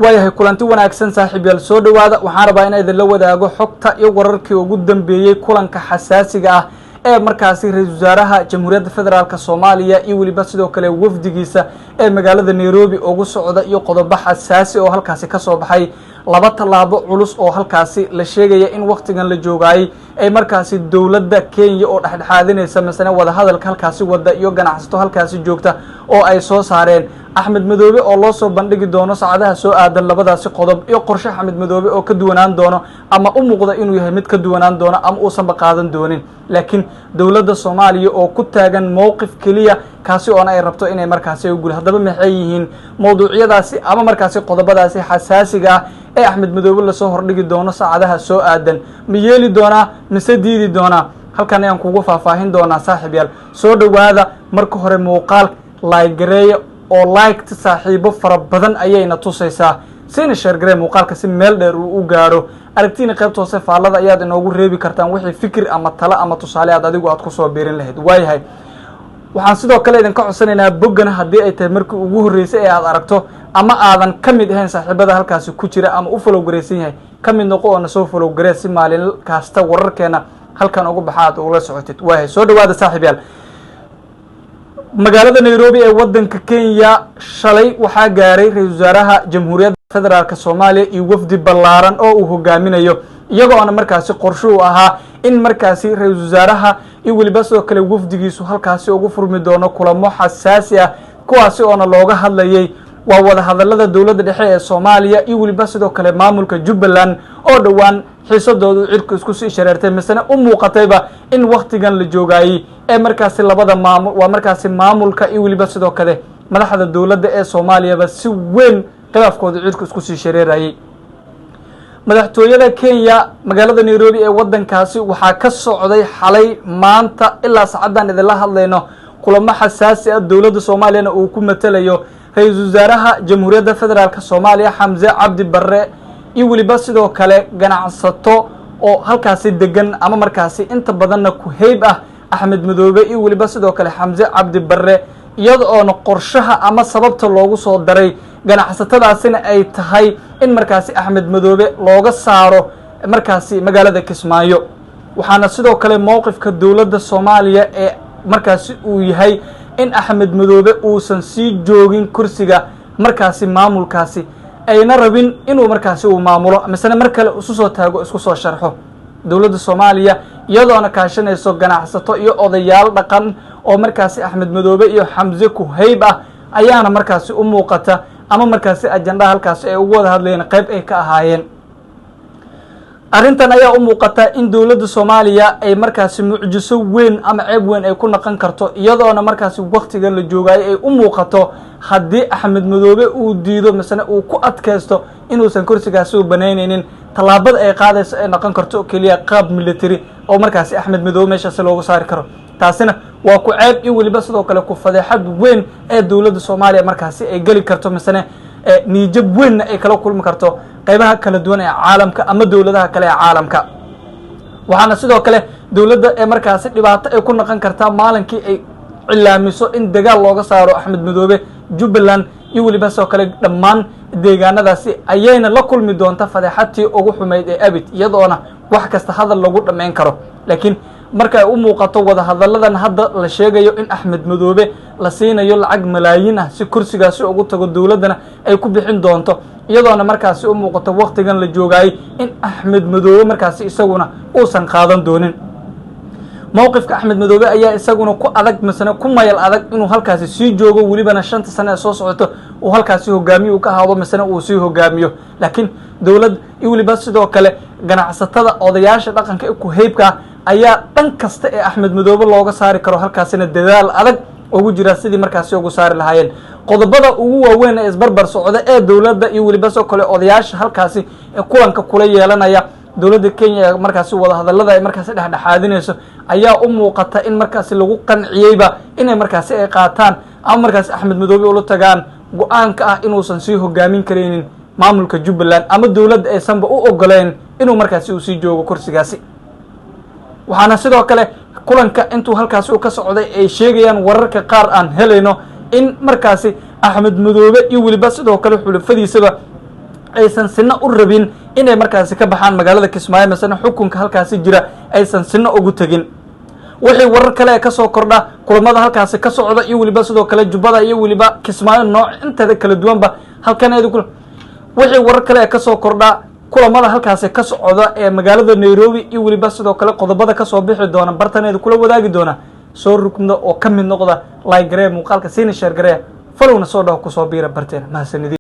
waayahay kulanti wanaagsan saaxiibayaal soo dhawaada waxaan rabaa in idin la wadaago xogta iyo wararkii ugu dambeeyay kulanka xasaasiga ah ee markaasi ra'iisul wasaaraha Jamhuuriyadda Federaalka Soomaaliya iyo waliba sidoo kale wafdigiisa ee magaalada Nairobi ugu socda iyo qodobo xasaasi oo halkaasi ka soo baxay laba talaabo culus oo halkaasi la sheegaya in waqtigan la joogay ay markaasi dawladda Kenya oo dhaxdhaxaadinaysa masana wada hadalka halkaasi wada iyo ganacsato halkaasi joogta oo ay soo saareen Axmed Madoobe oo loo soo bandhigi doono saacadaha soo aadan labadaasi qodob iyo qorshe Axmed Madoobe oo ka duwanaan doono ama u muuqda inuu yahay mid ka duwanaan doono ama uusan qaadan doonin laakiin dawladda Soomaaliya oo ku taagan mowqif kaliya kaasi oo ay rabto inay markaasi u gul hadaba maxay yihiin mowduucyadaasi ama markaasi qodobadaasi xasaasiga ah ee Axmed Madoobe la soo hordhigi doono saacadaha soo aadan ma yeeli doona mise diidi doona halkan ayaan kugu faahfaahin doonaa saaxiibayaal soo dhawaada marka hore muuqaal like gareeyo oo like saaxiibo fara badan ayayna tusaysaa sina share garee muuqaalka si meel dheer u gaaro aragtiina qaybta hoose faallada ayaad inoogu reebi kartaan wixii fikir ama talo ama tusaale aad adigu aad ku soo biirin lahayd waayahay waxaan sidoo kale idin ka codsanaynaa boggana haddii ay tahay markii ugu horreysay ee aad aragto ama aadan ka mid ahayn saaxiibada halkaasi ku jira ama u follow gareysan yahay ka mid noqo oo na soo follow garee si maalin kasta wararkeena halkan ugu baxaad ula socotid waayahay soo dhawaada saaxiibayaal magaalada Nairobi ee wadanka Kenya shalay waxaa gaaray ra'iisul wasaaraha Jamhuuriyadda Federaalka Soomaaliya iyo wafdi ballaaran oo uu hogaaminayo iyagoo aan markaasi qorshe u ahaa in markaasi ra'iisul wasaaraha iyo waliba sidoo kale wafdigiisu halkaasi ugu furmi doono kulamo xasaasi ah kuwaasi oo looga hadlayay waa wada hadallada dawladda dhexe ee Soomaaliya iyo waliba sidoo kale maamulka Jubbaland oo dhawaan xiisadoodu cirka isku sii shareertay misana u muuqatayba in waqtigan la joogay ee markaasi labada maamul waa markaasi maamulka iyo waliba sidoo kale madaxda dawladda ee Soomaaliya si weyn khilaafkooda cirka isku sii shareerayay madaxtooyada Kenya magaalada Nairobi ee wadankaasi waxaa ka socday xalay maanta ilaa saacadan idin hadlayno kulamo xasaasi ah dawladda Soomaaliya oo ku matalayo ra'iisul wasaaraha Jamhuuriyadda Federaalka Soomaaliya Xamse Cabdi Barre iyo waliba sidoo kale ganacsato oo halkaasi degan ama markaasi inta badanna ku hayb ah Axmed Madoobe iyo waliba sidoo kale Xamse Cabdi Barre iyadoo qorshaha ama sababta loogu soo daray ganacsatadaasina ay tahay in markaasi Axmed Madoobe looga saaro markaasi magaalada Kismaayo waxaana sidoo kale mowqifka dawladda Soomaaliya ee markaasi uu yahay in Axmed Madoobe uusan sii joogin kursiga markaasi maamulkaasi ayna rabin inuu markaasi uu maamulo misana mar kale isu soo taago isku soo sharxo dawladda Soomaaliya iyadoo kaashanayso ganacsato iyo odayaal dhaqan oo markaasi Axmed Madoobe iyo Xamse ku hayb ah ayaana markaasi u muuqata ama markaasi ajanda halkaasi ay ugu wada hadlayeen qayb ay ka ahaayeen arrintan ayaa u muuqata in dawladda Soomaaliya ay markaasi mucjiso weyn ama ceeb weyn ay ku naqan karto iyadoo markaasi waqtiga la joogay ay u muuqato haddii Axmed Madoobe uu diido misana uu ku adkaysto inuusan kursigaasi u banaynaynin talaabada ay qaadayso ay naqan karto kaliya qaab military oo markaasi Axmed Madoobe meeshaas loogu saari karo taasina waa ku ceeb iyo waliba sidoo kale ku fadeexad weyn ee dawladda Soomaaliya markaasi ay gali karto misana niijab weyn ay kala kulmi karto qaybaha kala duwan ee caalamka ama dawladaha kale ee caalamka waxaana sidoo kale dawladda ee markaasi dhibaato ay ku naqan kartaa maalinkii ay cilaamiso in dagaal looga saaro Axmed Madoobe Jubbaland iyo waliba sidoo kale dhammaan deegaanadaasi ayayna la kulmi doonta fadeexadii ugu xumeyd ee abid iyadoona wax kasta hadal lagu dhameyn karo laakiin marka ay u muuqato wada hadalladan hadda la sheegayo in Axmed Madoobe la siinayo lacag malaayiin ah si kursigaasi ugu tago dawladana ay ku bixin doonto iyadoona markaasi u muuqato waqtigan la joogay in Axmed Madoobe markaasi isaguna uusan qaadan doonin mowqifka Axmed Madoobe ayaa isaguna ku adag misana ku mayl adag inuu halkaasi sii joogo walibana 5 sano soo socoto uu halkaasi hogaamiyo ka haado misana uu sii hogaamiyo laakiin dawlad iyo waliba sidoo kale ganacsatada odayaasha dhaqanka ee ku haybka ayaa dhan kasta ee Axmed Madoobe looga saari karo halkaasina dadaal adag ugu jira sidii markaasi ugu saari lahaayeen qodobada ugu waaweyn ee isbarbar socda ee dawladda iyo waliba soo kale odayaasha halkaasi ee kulanka kula yeelanaya dawladda Kenya markaasi wada hadallada ay markaasi dhaxdhaxaadinayso ayaa u muuqata in markaasi lagu qanciyayba inay markaasi ay qaataan ama markaasi Axmed Madoobe ula tagaan go'aanka ah inuusan sii hogaamin kareynin maamulka Jubbaland ama dawladda aysanba u ogoleen inuu markaasi uu sii joogo kursigaasi waxaana sidoo kale kulanka intuu halkaasi uu ka socday ay sheegayaan wararka qaar aan helayno in markaasi Axmed Madoobe iyo waliba sidoo kale xulafadiisaba aysan sina u rabin inay markaasi ka baxaan magaalada Kismaayo masana xukunka halkaasi jira aysan sina ugu tagin wixii warar kale ka soo kordha kulamada halkaasi ka socda iyo waliba sidoo kale Jubbada iyo waliba Kismaayo nooc inta kala duwanba halkan ay wixii warar kale ka soo kordha kulamada halkaasi ka socda ee magaalada Nairobi iyo waliba sidoo kale qodobada ka soo bixi doona bartaneed kula wadaagi doona soo rukmada oo ka mid noqda like garee muuqaalka siina share garee falowna soo dhaw ku soo biira barteen mahadsanid